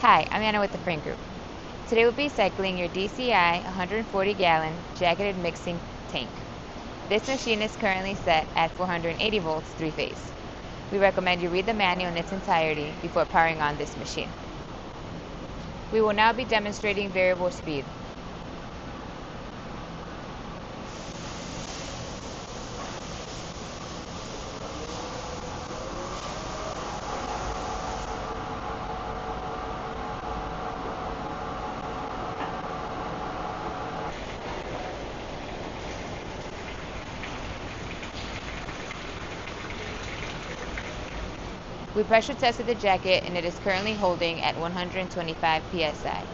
Hi, I'm Anna with the Frain Group. Today we'll be cycling your DCI 140-gallon jacketed mixing tank. This machine is currently set at 480 volts 3-phase. We recommend you read the manual in its entirety before powering on this machine. We will now be demonstrating variable speed. We pressure tested the jacket and it is currently holding at 125 psi.